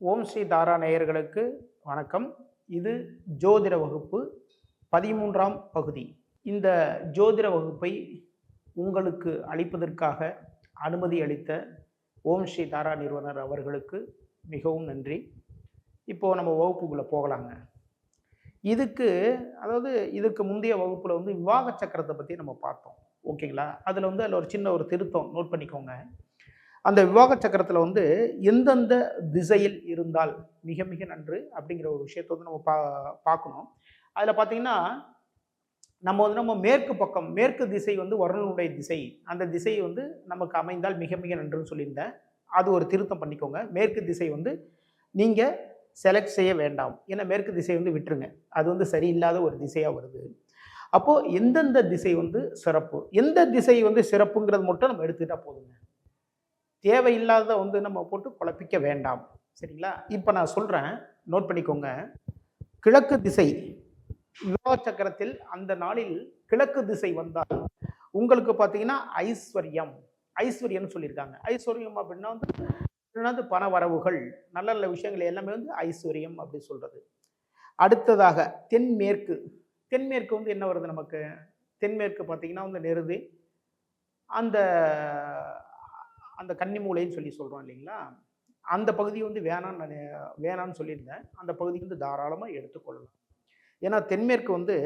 ஓம் ஸ்ரீ தாரா நேயர்களுக்கு வணக்கம். இது ஜோதிட வகுப்பு 13ஆம் பகுதி. இந்த ஜோதிட வகுப்பை உங்களுக்கு அளிப்பதற்காக அனுமதி அளித்த ஓம் ஸ்ரீ தாரா நிறுவனர் அவர்களுக்கு மிகவும் நன்றி. இப்போ நம்ம வகுப்புக்குள்ளே போகலாங்க. இதுக்கு முந்தைய வகுப்பில் விவாக சக்கரத்தை பற்றி நம்ம பார்த்தோம். ஓகேங்களா? அதில் ஒரு சின்ன ஒரு திருத்தம் நோட் பண்ணிக்கோங்க. அந்த விவாக சக்கரத்தில் எந்தெந்த திசையில் இருந்தால் மிக மிக நன்று அப்படிங்கிற ஒரு விஷயத்தை நம்ம பார்க்கணும். அதில் பார்த்தீங்கன்னா நம்ம மேற்கு பக்கம், மேற்கு திசை வருணனுடைய திசை, அந்த திசை நமக்கு அமைந்தால் மிக மிக நன்றுன்னு சொல்லியிருந்தேன். அது ஒரு திருத்தம் பண்ணிக்கோங்க. மேற்கு திசை நீங்கள் செலக்ட் செய்ய வேண்டாம். ஏன்னா மேற்கு திசை விட்டுருங்க. அது சரியில்லாத ஒரு திசையாக வருது. அப்போது எந்தெந்த திசை சிறப்பு, எந்த திசை சிறப்புங்கிறது மட்டும் நம்ம எடுத்துக்கிட்டால் போதுங்க. தேவையில்லாத நம்ம போட்டு குழப்பிக்க வேண்டாம். சரிங்களா? இப்போ நான் சொல்கிறேன், நோட் பண்ணிக்கோங்க. கிழக்கு திசை விவாக சக்கரத்தில் அந்த நாளில் கிழக்கு திசை வந்தால் உங்களுக்கு பார்த்தீங்கன்னா ஐஸ்வர்யம்னு சொல்லியிருக்காங்க. ஐஸ்வர்யம் அப்படின்னா பண வரவுகள், நல்ல நல்ல விஷயங்கள் எல்லாமே ஐஸ்வர்யம் அப்படி சொல்கிறது. அடுத்ததாக தென்மேற்கு. தென்மேற்கு என்ன வருது நமக்கு? தென்மேற்கு பார்த்தீங்கன்னா நெருது, அந்த அந்த கன்னிமூலைன்னு சொல்லி சொல்கிறோம் இல்லைங்களா? அந்த பகுதி வேணான்னு சொல்லியிருந்தேன். அந்த பகுதி தாராளமாக எடுத்துக்கொள்ளலாம். ஏன்னா தென்மேற்கு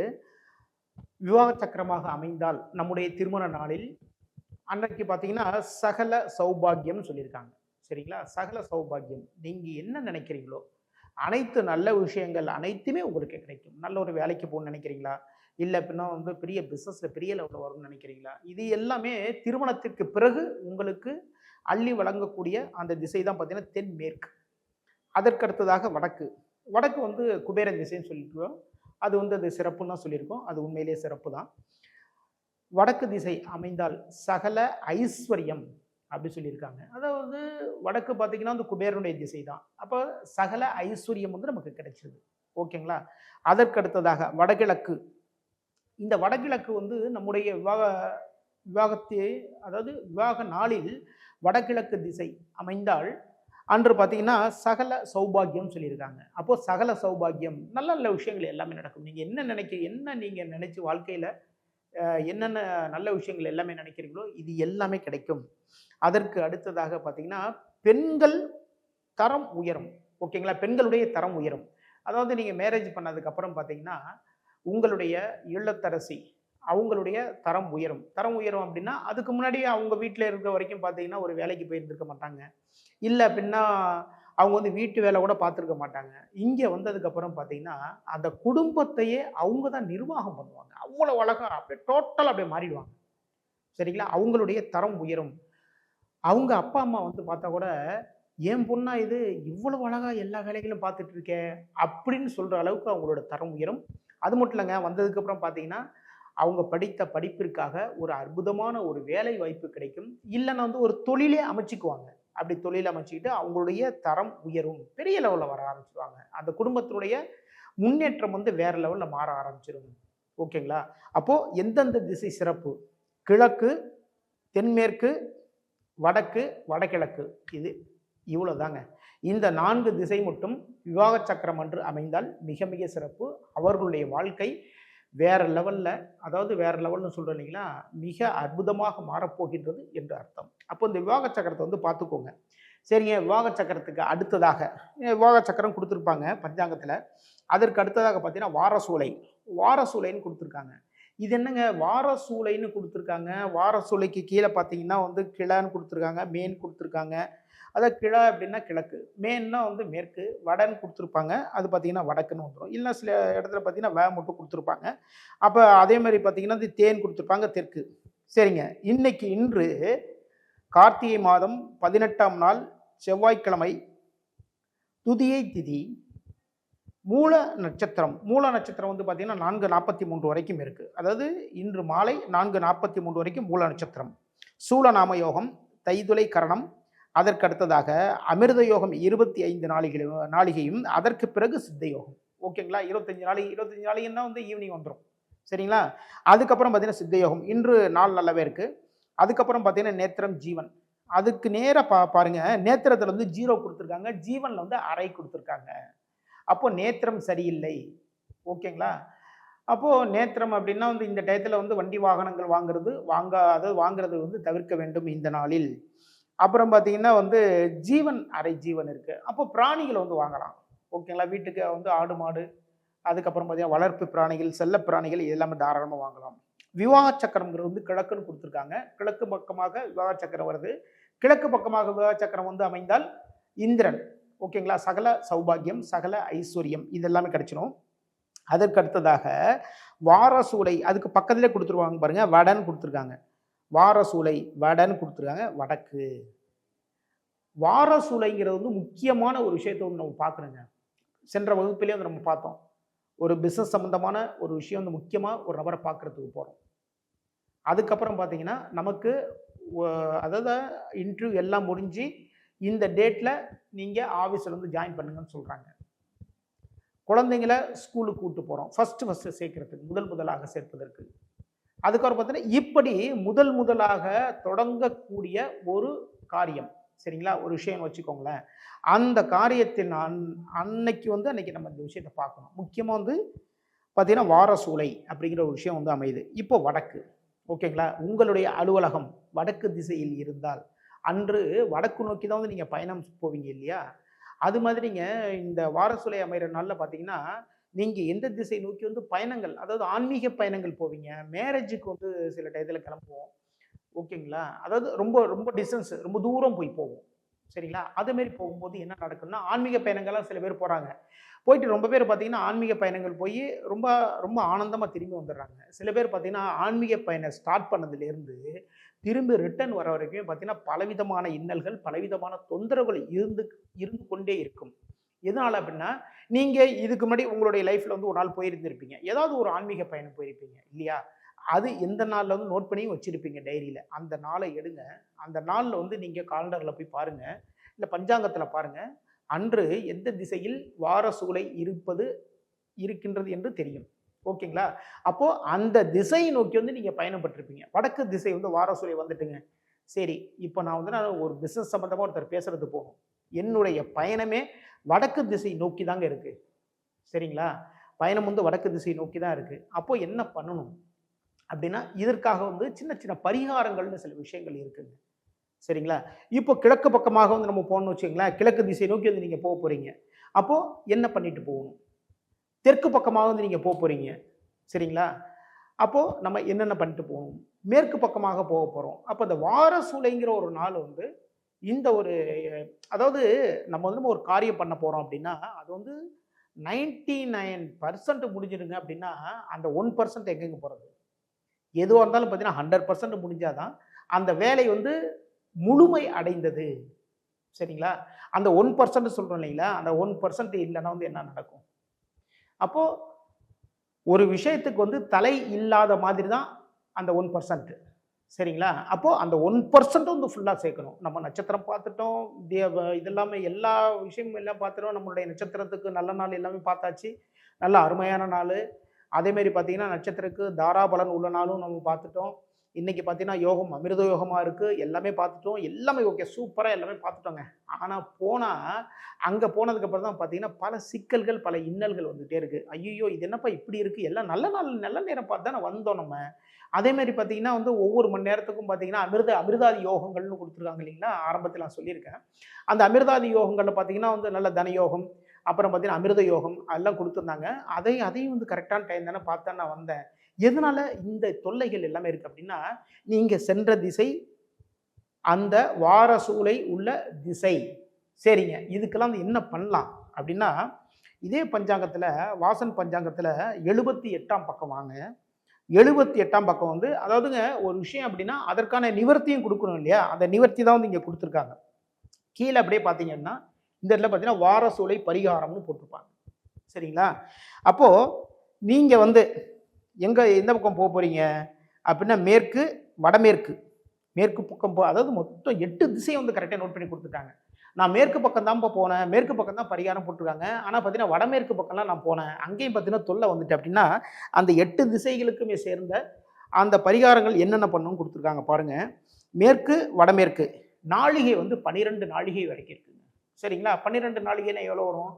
விவாக சக்கரமாக அமைந்தால் நம்முடைய திருமண நாளில் அன்றைக்கு பார்த்தீங்கன்னா சகல சௌபாகியம்னு சொல்லியிருக்காங்க. சரிங்களா? சகல சௌபாகியம், நீங்கள் என்ன நினைக்கிறீங்களோ அனைத்து நல்ல விஷயங்கள் அனைத்துமே உங்களுக்கு கிடைக்கும். நல்ல ஒரு வேலைக்கு போகணும்னு நினைக்கிறீங்களா? இல்லை அப்படின்னா பெரிய பிஸ்னஸில் பெரிய லெவலில் வரும்னு நினைக்கிறீங்களா? இது எல்லாமே திருமணத்திற்கு பிறகு உங்களுக்கு அள்ளி வழங்கக்கூடிய அந்த திசை தான் பார்த்தீங்கன்னா தென்மேற்கு. அதற்கடுத்ததாக வடக்கு. வடக்கு குபேரன் திசைன்னு சொல்லியிருக்கோம். அது அது சிறப்புன்னு தான் சொல்லியிருக்கோம். அது உண்மையிலேயே சிறப்பு தான். வடக்கு திசை அமைந்தால் சகல ஐஸ்வர்யம் அப்படி சொல்லியிருக்காங்க. அதாவது வடக்கு பார்த்தீங்கன்னா குபேரனுடைய திசை தான். அப்போ சகல ஐஸ்வர்யம் நமக்கு கிடைச்சிருது. ஓகேங்களா? அதற்கடுத்ததாக வடகிழக்கு. இந்த வடகிழக்கு நம்முடைய விவாகத்தை, அதாவது விவாக நாளில் வடகிழக்கு திசை அமைந்தால் அன்று பார்த்தீங்கன்னா சகல சௌபாகியம் சொல்லியிருக்காங்க. அப்போ சகல சௌபாகியம், நல்ல நல்ல விஷயங்கள் எல்லாமே நடக்கும். நீங்கள் என்ன நீங்கள் நினைச்சு வாழ்க்கையில் என்னென்ன நல்ல விஷயங்கள் எல்லாமே நினைக்கிறீங்களோ இது எல்லாமே கிடைக்கும். அதற்கு அடுத்ததாக பார்த்தீங்கன்னா பெண்கள் தரம் உயரும். ஓகேங்களா? பெண்களுடைய தரம் உயரும். அதாவது நீங்கள் மேரேஜ் பண்ணதுக்கப்புறம் பார்த்தீங்கன்னா உங்களுடைய இல்லத்தரசி அவங்களுடைய தரம் உயரும். தரம் உயரும் அப்படின்னா அதுக்கு முன்னாடி அவங்க வீட்டில் இருக்கிற வரைக்கும் பார்த்தீங்கன்னா ஒரு வேலைக்கு போயிருந்துருக்க மாட்டாங்க. இல்லை அப்படின்னா அவங்க வீட்டு வேலை கூட பார்த்துருக்க மாட்டாங்க. இங்கே வந்ததுக்கப்புறம் பார்த்தீங்கன்னா அந்த குடும்பத்தையே அவங்க தான் நிர்வாகம் பண்ணுவாங்க. அவ்வளோ அழகாக அப்படியே டோட்டல் அப்படியே மாறிடுவாங்க. சரிங்களா? அவங்களுடைய தரம் உயரும். அவங்க அப்பா அம்மா பார்த்தா கூட ஏன் பொண்ணா இது இவ்வளவு அழகாக எல்லா வேலைகளும் பார்த்துட்டு இருக்கே அப்படின்னு சொல்கிற அளவுக்கு அவங்களோட தரம் உயரும். அது மட்டும் இல்லைங்க, வந்ததுக்கப்புறம் பார்த்தீங்கன்னா அவங்க படித்த படிப்பிற்காக ஒரு அற்புதமான ஒரு வேலை வாய்ப்பு கிடைக்கும். இல்லைன்னா ஒரு தொழிலே அமைச்சிக்குவாங்க. அப்படி தொழில் அமைச்சிக்கிட்டு அவங்களுடைய தரம் உயரும், பெரிய லெவலில் வர ஆரம்பிச்சிடுவாங்க. அந்த குடும்பத்தினுடைய முன்னேற்றம் வேற லெவலில் மாற ஆரம்பிச்சிடும். ஓகேங்களா? அப்போது எந்தெந்த திசை சிறப்பு? கிழக்கு, தென்மேற்கு, வடக்கு, வடகிழக்கு. இது இவ்வளோ தாங்க. இந்த 4 திசை மட்டும் விவாக சக்கரம் அன்று அமைந்தால் மிக மிக சிறப்பு. அவர்களுடைய வாழ்க்கை வேற லெவலில், அதாவது வேற லெவல்னு சொல்கிறோம் இல்லைங்களா, மிக அற்புதமாக மாறப்போகின்றது என்று அர்த்தம். அப்போ இந்த விவாக சக்கரத்தை பார்த்துக்கோங்க. சரிங்க, விவாக சக்கரத்துக்கு அடுத்ததாக விவாக சக்கரம் கொடுத்துருப்பாங்க பஞ்சாங்கத்தில். அதற்கு அடுத்ததாக பார்த்தீங்கன்னா வாரசூலைன்னு கொடுத்துருக்காங்க. இது என்னங்க வாரசூலைன்னு கொடுத்துருக்காங்க? வாரசூலைக்கு கீழே பார்த்தீங்கன்னா கிழான்னு கொடுத்துருக்காங்க, மேன் கொடுத்துருக்காங்க. அதாவது கிழா அப்படின்னா கிழக்கு, மேன்னா மேற்கு, வடன்னு கொடுத்துருப்பாங்க. அது பார்த்தீங்கன்னா வடக்குன்னு வந்துடும். இல்லைன்னா சில இடத்துல பார்த்தீங்கன்னா மட்டும் கொடுத்துருப்பாங்க. அப்போ அதே மாதிரி பார்த்தீங்கன்னா தேன் கொடுத்துருப்பாங்க, தெற்கு. சரிங்க, இன்று கார்த்திகை மாதம் 18ஆம் நாள் செவ்வாய்க்கிழமை, துதியை திதி, மூல நட்சத்திரம். மூல நட்சத்திரம் பார்த்தீங்கன்னா 4:43 வரைக்கும் இருக்குது. அதாவது இன்று மாலை 4:43 வரைக்கும் மூல நட்சத்திரம். சூலநாம யோகம், தைதுளை கரணம். அதற்கு அடுத்ததாக அமிர்த யோகம் 25 நாளிகையும், அதற்கு பிறகு சித்த யோகம். ஓகேங்களா? 25 நாளிகைன்னா ஈவினிங் வந்துடும். சரிங்களா? அதுக்கப்புறம் பார்த்தீங்கன்னா சித்த யோகம். இன்று நாள் நல்லாவே இருக்குது. அதுக்கப்புறம் பார்த்தீங்கன்னா நேத்திரம் ஜீவன். அதுக்கு நேராக பாருங்க, நேத்திரத்தில் வந்து 0 கொடுத்துருக்காங்க, ஜீவனில் வந்து அரை கொடுத்துருக்காங்க. அப்போ நேத்திரம் சரியில்லை. ஓகேங்களா? அப்போ நேத்திரம் அப்படின்னா வந்து இந்த டயத்தில் வந்து வண்டி வாகனங்கள் அதாவது வாங்குறது வந்து தவிர்க்க வேண்டும் இந்த நாளில். அப்புறம் பார்த்தீங்கன்னா வந்து ஜீவன் அரை ஜீவன் இருக்கு. அப்போ பிராணிகளை வந்து வாங்கலாம். ஓகேங்களா? வீட்டுக்கு வந்து ஆடு மாடு, அதுக்கப்புறம் பார்த்தீங்கன்னா வளர்ப்பு பிராணிகள், செல்ல பிராணிகள் எல்லாமே தாராளமாக வாங்கலாம். விவாக சக்கரம்ங்கிறது வந்து கிழக்குன்னு கொடுத்துருக்காங்க. கிழக்கு பக்கமாக விவாக சக்கரம் வருது. கிழக்கு பக்கமாக விவாக சக்கரம் வந்து அமைந்தால் இந்திரன். ஓகேங்களா? சகல சௌபாகியம், சகல ஐஸ்வர்யம் இதெல்லாமே கிடைச்சிடும். அதற்கு அடுத்ததாக வாரசூலை, அதுக்கு பக்கத்திலே கொடுத்துருவாங்க பாருங்க, வடன்னு கொடுத்துருக்காங்க. வாரசூலை வடன்னு கொடுத்துருக்காங்க, வடக்கு. வாரசூலைங்கிறது வந்து முக்கியமான ஒரு விஷயத்தை வந்து நம்ம பார்க்கணுங்க. சென்ற வகுப்பிலே வந்து நம்ம பார்த்தோம். ஒரு பிஸ்னஸ் சம்பந்தமான ஒரு விஷயம் வந்து முக்கியமாக ஒரு நபரை பார்க்கறதுக்கு போகிறோம். அதுக்கப்புறம் பார்த்தீங்கன்னா நமக்கு அதாவது இன்டர்வியூ எல்லாம் முடிஞ்சு இந்த டேட்டில் நீங்கள் ஆஃபீஸில் வந்து ஜாயின் பண்ணுங்கன்னு சொல்கிறாங்க. குழந்தைங்கள ஸ்கூலுக்கு கூப்பிட்டு போகிறோம், ஃபஸ்ட்டு சேர்க்கறதுக்கு, முதலாக சேர்ப்பதற்கு. அதுக்கப்புறம் பார்த்தீங்கன்னா இப்படி முதலாக தொடங்கக்கூடிய ஒரு காரியம், சரிங்களா? ஒரு விஷயம் வச்சுக்கோங்களேன். அந்த காரியத்தின் அன்னைக்கு நம்ம இந்த விஷயத்தை பார்க்கணும். முக்கியமாக வந்து பார்த்தீங்கன்னா வாரசூலை அப்படிங்கிற ஒரு விஷயம் வந்து அமையுது. இப்போ வடக்கு, ஓகேங்களா? உங்களுடைய அலுவலகம் வடக்கு திசையில் இருந்தால் அன்று வடக்கு நோக்கி தான் வந்து நீங்கள் பயணம் போவீங்க இல்லையா? அது மாதிரிங்க இந்த வாரசூலை அமைகிற நாளில் பார்த்தீங்கன்னா நீங்கள் எந்த திசை நோக்கி வந்து பயணங்கள், அதாவது ஆன்மீக பயணங்கள் போவீங்க. மேரேஜுக்கு வந்து சில டயத்தில் கிளம்புவோம், ஓகேங்களா? அதாவது ரொம்ப ரொம்ப டிஸ்டன்ஸ், ரொம்ப தூரம் போவோம், சரிங்களா? அதுமாரி போகும்போது என்ன நடக்கும்னா ஆன்மீக பயணங்கள்லாம் சில பேர் போகிறாங்க. போயிட்டு ரொம்ப பேர் பார்த்தீங்கன்னா ஆன்மீக பயணங்கள் போய் ரொம்ப ரொம்ப ஆனந்தமாக திரும்பி வந்துடுறாங்க. சில பேர் பார்த்தீங்கன்னா ஆன்மீக பயணம் ஸ்டார்ட் பண்ணதுலேருந்து திரும்பி ரிட்டர்ன் வர வரைக்கும் பார்த்தீங்கன்னா பலவிதமான இன்னல்கள், பலவிதமான தொந்தரவுகள் இருந்து கொண்டே இருக்கும். எதனால் அப்படின்னா நீங்கள் இதுக்கு முன்னாடி உங்களுடைய லைஃப்பில் வந்து ஒரு நாள் போயிருந்திருப்பீங்க, ஏதாவது ஒரு ஆன்மீக பயணம் போயிருப்பீங்க இல்லையா? அது எந்த நாளில் வந்து நோட் பண்ணி வச்சுருப்பீங்க டைரியில். அந்த நாளை எடுங்க. அந்த நாளில் வந்து நீங்கள் காலண்டரில் போய் பாருங்கள், இல்லை பஞ்சாங்கத்தில் பாருங்கள், அன்று எந்த திசையில் வாரசூலை இருக்கின்றது என்று தெரியும், ஓகேங்களா? அப்போது அந்த திசையை நோக்கி வந்து நீங்கள் பயணப்பட்டிருப்பீங்க. வடக்கு திசை வந்து வாரசூலை வந்துட்டுங்க. சரி, இப்போ நான் ஒரு பிஸ்னஸ் சம்மந்தமாக ஒருத்தர் பேசுறது போகும். என்னுடைய பயணமே வடக்கு திசை நோக்கி தாங்க இருக்குது, சரிங்களா? பயணம் வந்து வடக்கு திசை நோக்கி தான் இருக்குது. அப்போ என்ன பண்ணணும் அப்படின்னா இதற்காக வந்து சின்ன சின்ன பரிகாரங்கள்னு சில விஷயங்கள் இருக்குங்க, சரிங்களா? இப்போ கிழக்கு பக்கமாக வந்து நம்ம போகணும்னு வச்சுங்களேன், கிழக்கு திசை நோக்கி வந்து நீங்கள் போக போகிறீங்க. அப்போது என்ன பண்ணிட்டு போகணும்? தெற்கு பக்கமாக வந்து நீங்கள் போக போகிறீங்க, சரிங்களா? அப்போது நம்ம என்னென்ன பண்ணிட்டு போகணும்? மேற்கு பக்கமாக போக போகிறோம். அப்போ இந்த வாரசூலைங்கிற ஒரு நாள் வந்து இந்த ஒரு, அதாவது நம்ம வந்து ஒரு காரியம் பண்ண போகிறோம் அப்படின்னா அது வந்து 99% முடிஞ்சிடுங்க அப்படின்னா அந்த 1% எங்கெங்க போகிறது? எதுவாக இருந்தாலும் பார்த்தீங்கன்னா 100% முடிஞ்சாதான் அந்த வேலை வந்து முழுமை அடைந்தது, சரிங்களா? அந்த 1% சொல்கிறோம் இல்லைங்களா, அந்த 1% இல்லைன்னா வந்து என்ன நடக்கும்? அப்போது ஒரு விஷயத்துக்கு வந்து தலை இல்லாத மாதிரி தான் அந்த 1%, சரிங்களா? அப்போது அந்த 1% வந்து ஃபுல்லாக சேர்க்கணும். நம்ம நட்சத்திரம் பார்த்துட்டோம், இதெல்லாமே எல்லா விஷயமும் எல்லாம் பார்த்துட்டோம். நம்மளுடைய நட்சத்திரத்துக்கு நல்ல நாள் எல்லாமே பார்த்தாச்சு, நல்ல அருமையான நாள். அதேமாரி பார்த்தீங்கன்னா நட்சத்திரக்கு தாராபலன் உள்ள நாளும் நம்ம பார்த்துட்டோம். இன்றைக்கி பார்த்தீங்கன்னா யோகம் அமிர்த யோகமாக இருக்குது, எல்லாமே பார்த்துட்டோம். எல்லாமே ஓகே, சூப்பராக எல்லாமே பார்த்துட்டோங்க. ஆனால் அங்கே போனதுக்கப்புறம் தான் பார்த்தீங்கன்னா பல சிக்கல்கள், பல இன்னல்கள் வந்துகிட்டே இருக்குது. ஐயோ இது என்னப்பா இப்படி இருக்குது, எல்லாம் நல்ல நாள் நல்ல நேரம் பார்த்து தானே வந்தோம் நம்ம. அதேமாதிரி பார்த்தீங்கன்னா வந்து ஒவ்வொரு மணி நேரத்துக்கும் பார்த்தீங்கன்னா அமிர்தாதி யோகங்கள்னு கொடுத்துருக்காங்க இல்லைங்களா? ஆரம்பத்தில் நான் சொல்லியிருக்கேன். அந்த அமிர்தாதி யோகங்களில் பார்த்தீங்கன்னா வந்து நல்ல தனயோகம், அப்புறம் பார்த்தீங்கன்னா அமிர்த யோகம் அதெல்லாம் கொடுத்துருந்தாங்க. அதையும் வந்து கரெக்டான டைம் தானே பார்த்து நான் வந்தேன். எதனால இந்த தொல்லைகள் எல்லாமே இருக்குது அப்படின்னா நீங்கள் சென்ற திசை அந்த வாரசூலை உள்ள திசை, சரிங்க. இதுக்கெல்லாம் என்ன பண்ணலாம் அப்படின்னா இதே பஞ்சாங்கத்தில், வாசன் பஞ்சாங்கத்தில் 78ஆம் பக்கம் வாங்க. 78ஆம் பக்கம் வந்து அதாவதுங்க ஒரு விஷயம் அப்படின்னா அதற்கான நிவர்த்தியும் கொடுக்கணும் இல்லையா? அந்த நிவர்த்தி தான் வந்து இங்கே கொடுத்துருக்காங்க. கீழே அப்படியே பார்த்தீங்கன்னா இந்த இடத்துல பார்த்தீங்கன்னா வாரசூலை பரிகாரம்னு போட்டிருப்பாங்க, சரிங்களா? அப்போது நீங்கள் வந்து எந்த பக்கம் போக போகிறீங்க அப்படின்னா மேற்கு, வடமேற்கு, மேற்கு பக்கம் அதாவது மொத்தம் 8 திசையை வந்து கரெக்டாக நோட் பண்ணி கொடுத்துட்டாங்க. நான் மேற்கு பக்கம் தான் போனேன், மேற்கு பக்கம் தான் பரிகாரம் போட்டிருக்காங்க. ஆனால் பார்த்தீங்கன்னா வடமேற்கு பக்கம்லாம் நான் போனேன், அங்கேயும் பார்த்தீங்கன்னா தொல்லை வந்துட்டு அப்படின்னா அந்த 8 திசைகளுக்குமே சேர்ந்த அந்த பரிகாரங்கள் என்னென்ன பண்ணணும்னு கொடுத்துருக்காங்க பாருங்கள். மேற்கு, வடமேற்கு, நாழிகை வந்து 12 நாழிகை வரைக்கும் இருக்குங்க. சரிங்களா? 12 நாழிகைன்னா எவ்வளோ வரும்?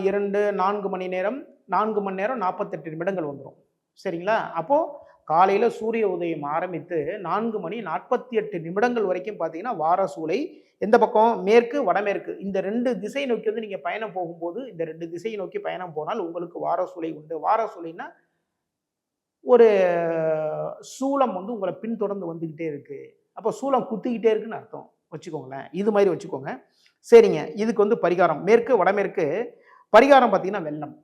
2 4 மணி நேரம், 4 மணி நேரம் 48 நிமிடங்கள் வந்துடும். சரிங்களா? அப்போ காலையில சூரிய உதயம் ஆரம்பித்து 4 மணி 48 நிமிடங்கள் வரைக்கும் பார்த்தீங்கன்னா வாரசூலை எந்த பக்கம்? மேற்கு, வடமேற்கு. இந்த 2 திசை நோக்கி வந்து நீங்க பயணம் போகும்போது, இந்த 2 திசையை நோக்கி பயணம் போனால் உங்களுக்கு வாரசூலை உண்டு. வாரசூலைன்னா ஒரு சூலம் வந்து உங்களை பின்தொடர்ந்து வந்துகிட்டே இருக்கு. அப்போ சூலம் குத்திக்கிட்டே இருக்குன்னு அர்த்தம் வச்சுக்கோங்களேன். இது மாதிரி வச்சுக்கோங்க. சரிங்க. இதுக்கு வந்து பரிகாரம் மேற்கு, வடமேற்கு. பரிகாரம் பார்த்தீங்கன்னா வெள்ளம்.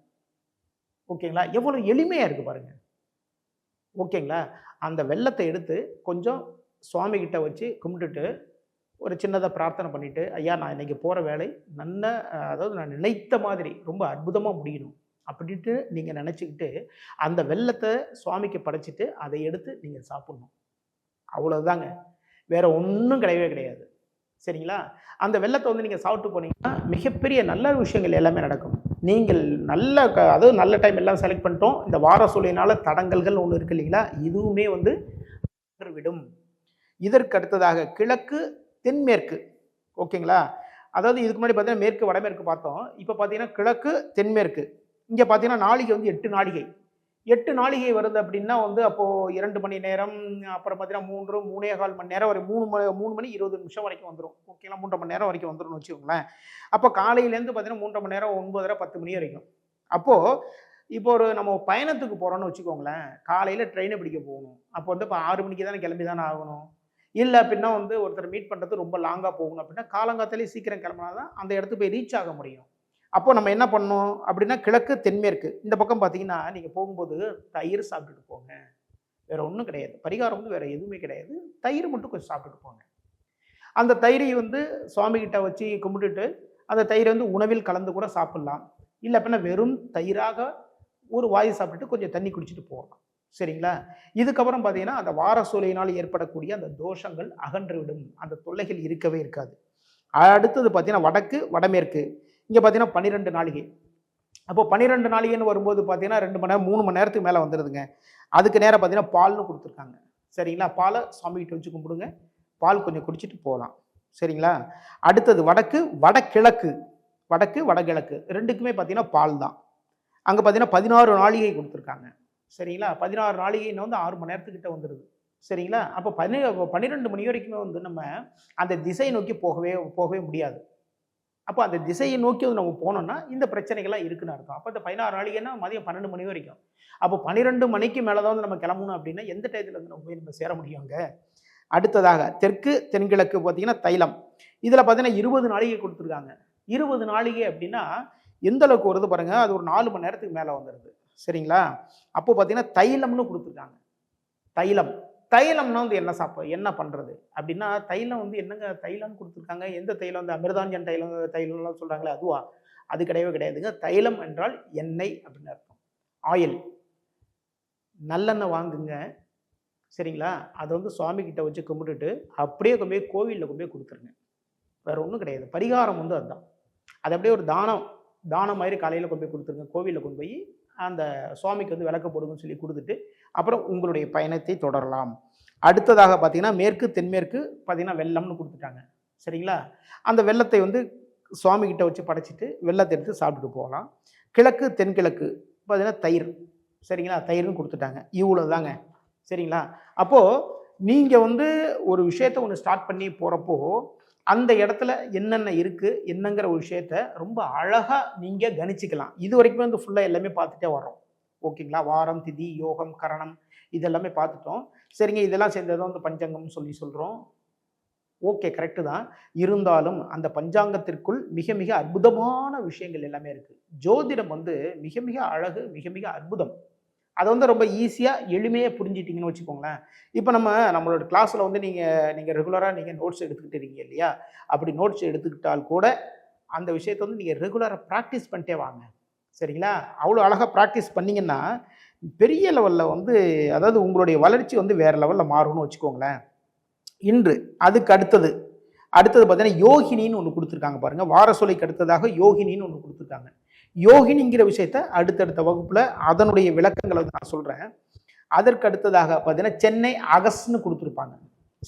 ஓகேங்களா? எவ்வளவு எளிமையா இருக்கு பாருங்க. ஓகேங்களா? அந்த வெள்ளத்தை எடுத்து கொஞ்சம் சுவாமி கிட்ட வச்சு கும்பிட்டுட்டு ஒரு சின்னதாக பிரார்த்தனை பண்ணிட்டு, ஐயா நான் இன்னைக்கு போகிற வேலை நல்ல அதாவது நான் நினைத்த மாதிரி ரொம்ப அற்புதமாக முடியணும் அப்படின்ட்டு நீங்கள் நினச்சிக்கிட்டு அந்த வெள்ளத்தை சுவாமிக்கு படைச்சிட்டு அதை எடுத்து நீங்கள் சாப்பிடணும். அவ்வளோதாங்க. வேற ஒன்றும் கிடையவே கிடையாது. சரிங்களா? அந்த வெள்ளத்தை வந்து நீங்கள் சாப்பிட்டு போனீங்கன்னா மிகப்பெரிய நல்ல விஷயங்கள் எல்லாமே நடக்கும். நீங்கள் நல்ல அதாவது நல்ல டைம் எல்லாம் செலக்ட் பண்ணிட்டோம். இந்த வார சூழலினால தடங்கல்கள் ஒன்று இருக்கு இல்லைங்களா? இதுவுமே வந்து விடும். இதற்கு அடுத்ததாக கிழக்கு, தென்மேற்கு. ஓகேங்களா? அதாவது இதுக்கு முன்னாடி பார்த்தீங்கன்னா மேற்கு, வடமேற்கு பார்த்தோம். இப்போ பார்த்தீங்கன்னா கிழக்கு, தென்மேற்கு. இங்கே பார்த்தீங்கன்னா நாளிகை வந்து 8 நாளிகை. 8 நாளிகை வருது அப்படின்னா வந்து அப்போது 2 மணி நேரம், அப்புறம் பார்த்தீங்கன்னா 3, 3.25 மணி நேரம் வரை 3 மணி 20 நிமிஷம் வரைக்கும் வந்துடும். ஓகேங்களா? 3.5 மணி நேரம் வரைக்கும் வந்துடும்னு வச்சுக்கோங்களேன். அப்போ காலையிலேருந்து பார்த்தீங்கன்னா 3.5 மணி நேரம், 9:30, 10 மணி வரைக்கும். அப்போது இப்போ ஒரு நம்ம பயணத்துக்கு போகிறோன்னு வச்சுக்கோங்களேன். காலையில் ட்ரெயினை பிடிக்க போகணும். அப்போ வந்து இப்போ 6 மணிக்கு தானே கிளம்பி தானே ஆகணும். இல்லை அப்படின்னா வந்து ஒருத்தர் மீட் பண்ணுறது ரொம்ப லாங்காக போகணும் அப்படின்னா காலங்காத்தாலே சீக்கிரம் கிளம்பினா தான் அந்த இடத்துக்கு போய் ரீச் ஆக முடியும். அப்போ நம்ம என்ன பண்ணணும் அப்படின்னா கிழக்கு, தென்மேற்கு. இந்த பக்கம் பார்த்தீங்கன்னா நீங்கள் போகும்போது தயிர் சாப்பிட்டுட்டு போங்க. வேற ஒன்றும் கிடையாது. பரிகாரம் வந்து வேற எதுவுமே கிடையாது. தயிர் மட்டும் கொஞ்சம் சாப்பிட்டுட்டு போங்க. அந்த தயிரை வந்து சுவாமி கிட்ட வச்சு கும்பிட்டுட்டு அந்த தயிரை வந்து உணவில் கலந்து கூட சாப்பிடலாம். இல்லை அப்படின்னா வெறும் தயிராக ஒரு வாய் சாப்பிட்டுட்டு கொஞ்சம் தண்ணி குடிச்சிட்டு போகலாம். சரிங்களா? இதுக்கப்புறம் பார்த்தீங்கன்னா அந்த வார சூழலினால் ஏற்படக்கூடிய அந்த தோஷங்கள் அகன்று விடும். அந்த தொல்லைகள் இருக்கவே இருக்காது. அடுத்தது பார்த்தீங்கன்னா வடக்கு, வடமேற்கு. இங்கே பார்த்தீங்கன்னா 12 நாளிகை. அப்போ 12 நாளிகைன்னு வரும்போது பார்த்தீங்கன்னா 2 மணி நேரம், 3 மணி நேரத்துக்கு மேலே வந்துடுதுங்க. அதுக்கு நேரம் பார்த்தீங்கன்னா பால்னு கொடுத்துருக்காங்க. சரிங்களா? பாலை சாமிகிட்ட வச்சு கும்பிடுங்க. பால் கொஞ்சம் குடிச்சிட்டு போகலாம். சரிங்களா? அடுத்தது வடக்கு, வடகிழக்கு. வடக்கு, வடகிழக்கு ரெண்டுக்குமே பார்த்தீங்கன்னா பால் தான். அங்கே பார்த்தீங்கன்னா 16 நாளிகை கொடுத்துருக்காங்க. சரிங்களா? 16 நாளிகைன்னு வந்து 6 மணி நேரத்துக்கிட்ட வந்துடுது. சரிங்களா? அப்போ 12 மணி வரைக்குமே வந்து நம்ம அந்த திசையை நோக்கி போகவே முடியாது. அப்போ அந்த திசையை நோக்கி வந்து நம்ம போனோம்னா இந்த பிரச்சனைகள்லாம் இருக்குன்னு அர்த்தம். அப்போ இந்த 16 நாளிகைன்னா மதியம் 12 மணி வரைக்கும். அப்போ 12 மணிக்கு மேலே தான் வந்து நம்ம கிளம்பணும் அப்படின்னா எந்த டயத்தில் வந்து நம்ம போய் நம்ம சேர முடியுங்க. அடுத்ததாக தெற்கு, தென்கிழக்கு பார்த்தீங்கன்னா தைலம். இதில் பார்த்தீங்கன்னா 20 நாளிகை கொடுத்துருக்காங்க. 20 நாளிகை அப்படின்னா எந்த அளவுக்கு வருது பாருங்க. அது ஒரு 4 மணி நேரத்துக்கு மேலே வந்துடுது. சரிங்களா? அப்போ பார்த்தீங்கன்னா தைலம்னு கொடுத்துருக்காங்க. தைலம். தைலம்னா வந்து என்ன பண்ணுறது அப்படின்னா தைலம் வந்து என்னங்க தைலம்னு கொடுத்துருக்காங்க. எந்த தைலம்? வந்து அமிர்தாஞ்சன் தைலம்லாம் சொல்கிறாங்களே அதுவா? அது கிடையவே கிடையாதுங்க. தைலம் என்றால் எண்ணெய் அப்படின்னு அர்த்தம். ஆயில். நல்லெண்ணெய் வாங்குங்க. சரிங்களா? அதை வந்து சுவாமி கிட்ட வச்சு கும்பிட்டுட்டு அப்படியே கொண்டு போய் கோவிலில் கொண்டு போய் கொடுத்துருங்க. வேற ஒன்றும் கிடையாது. பரிகாரம் வந்து அதுதான். அது அப்படியே ஒரு தானம் மாதிரி காலையில் கொண்டு போய் கொடுத்துருங்க. கோவிலில் கொண்டு போய் அந்த சுவாமிக்கு வந்து விளக்கு போடுங்கன்னு சொல்லி கொடுத்துட்டு அப்புறம் உங்களுடைய பயணத்தை தொடரலாம். அடுத்ததாக பார்த்தீங்கன்னா மேற்கு, தென்மேற்கு பார்த்தீங்கன்னா வெள்ளம்னு கொடுத்துட்டாங்க. சரிங்களா? அந்த வெள்ளத்தை வந்து சுவாமி கிட்ட வச்சு படைச்சிட்டு வெள்ளத்தை எடுத்து சாப்பிட்டுட்டு போகலாம். கிழக்கு, தென்கிழக்கு பார்த்தீங்கன்னா தயிர். சரிங்களா? தயிர்னு கொடுத்துட்டாங்க. இவ்வளோ தாங்க. சரிங்களா? அப்போது நீங்கள் வந்து ஒரு விஷயத்தை ஒன்று ஸ்டார்ட் பண்ணி போகிறப்போ அந்த இடத்துல என்னென்ன இருக்குது என்னங்கிற ஒரு விஷயத்த ரொம்ப அழகாக நீங்கள் கணிச்சிக்கலாம். இது வரைக்கும் வந்து ஃபுல்லாக எல்லாமே பார்த்துட்டே வரோம். ஓகேங்களா? வாரம், திதி, யோகம், கரணம் இதெல்லாமே பார்த்துட்டோம். சரிங்க. இதெல்லாம் சேர்ந்தது வந்து பஞ்சாங்கம்னு சொல்கிறோம். ஓகே, கரெக்டு தான். இருந்தாலும் அந்த பஞ்சாங்கத்திற்குள் மிக மிக அற்புதமான விஷயங்கள் எல்லாமே இருக்குது. ஜோதிடம் வந்து மிக மிக அழகு, மிக மிக அற்புதம். அதை வந்து ரொம்ப ஈஸியாக எளிமையாக புரிஞ்சிட்டிங்கன்னு வச்சுக்கோங்களேன். இப்போ நம்மளோட கிளாஸில் வந்து நீங்கள் ரெகுலராக நீங்கள் நோட்ஸ் எடுத்துக்கிட்டு இருக்கீங்க இல்லையா? அப்படி நோட்ஸ் எடுத்துக்கிட்டால் கூட அந்த விஷயத்தை வந்து நீங்கள் ரெகுலராக ப்ராக்டிஸ் பண்ணிட்டே வாங்க. சரிங்களா? அவ்வளோ அழகாக ப்ராக்டிஸ் பண்ணிங்கன்னா பெரிய லெவலில் வந்து அதாவது உங்களுடைய வளர்ச்சி வந்து வேறு லெவலில் மாறும்னு வச்சுக்கோங்களேன். இன்று அதுக்கு அடுத்தது பார்த்தீங்கன்னா யோகினின்னு ஒன்று கொடுத்துருக்காங்க பாருங்கள். வாரசொலைக்கு அடுத்ததாக யோகினின்னு ஒன்று கொடுத்துருக்காங்க. யோகினிங்கிற விஷயத்த அடுத்தடுத்த வகுப்பில் அதனுடைய விளக்கங்களை வந்து நான் சொல்கிறேன். அதற்கு அடுத்ததாக பார்த்தீங்கன்னா சென்னை அகஸ்ன்னு கொடுத்துருப்பாங்க.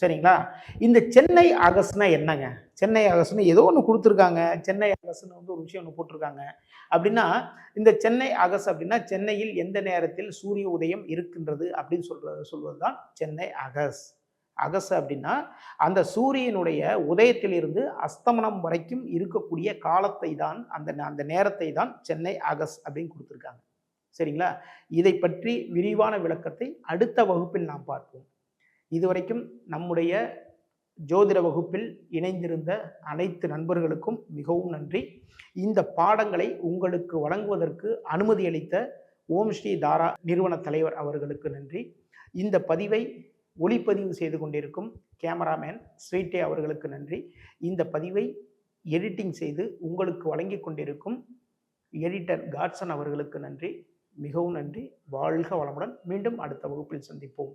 சரிங்களா? இந்த சென்னை அகஸ்னா என்னங்க? சென்னை அகஸ்ன்னு ஏதோ ஒண்ணு குடுத்துருக்காங்க. சென்னை அகஸ்ன்னு வந்து ஒரு விஷயம் ஒண்ணு போட்டுருக்காங்க. அப்படின்னா, இந்த சென்னை அகஸ் அப்படின்னா, சென்னையில் எந்த நேரத்தில் சூரிய உதயம் இருக்கின்றது அப்படின்னு சொல்வது தான் சென்னை அகஸ். அகஸ் அப்படின்னா, அந்த சூரியனுடைய உதயத்திலிருந்து அஸ்தமனம் வரைக்கும் இருக்கக்கூடிய காலத்தை தான் அந்த நேரத்தை தான் சென்னை அகஸ் அப்படின்னு குடுத்துருக்காங்க. சரிங்களா? இதை பற்றி விரிவான விளக்கத்தை அடுத்த வகுப்பில் நாம் பார்ப்போம். இதுவரைக்கும் நம்முடைய ஜோதிட வகுப்பில் இணைந்திருந்த அனைத்து நண்பர்களுக்கும் மிகவும் நன்றி. இந்த பாடங்களை உங்களுக்கு வழங்குவதற்கு அனுமதி அளித்த ஓம் ஸ்ரீ தாரா நிறுவன தலைவர் அவர்களுக்கு நன்றி. இந்த பதிவை ஒளிப்பதிவு செய்து கொண்டிருக்கும் கேமராமேன் ஸ்ரீடே அவர்களுக்கு நன்றி. இந்த பதிவை எடிட்டிங் செய்து உங்களுக்கு வழங்கி கொண்டிருக்கும் எடிட்டர் காட்சன் அவர்களுக்கு நன்றி. மிகவும் நன்றி. வாழ்க வளமுடன். மீண்டும் அடுத்த வகுப்பில் சந்திப்போம்.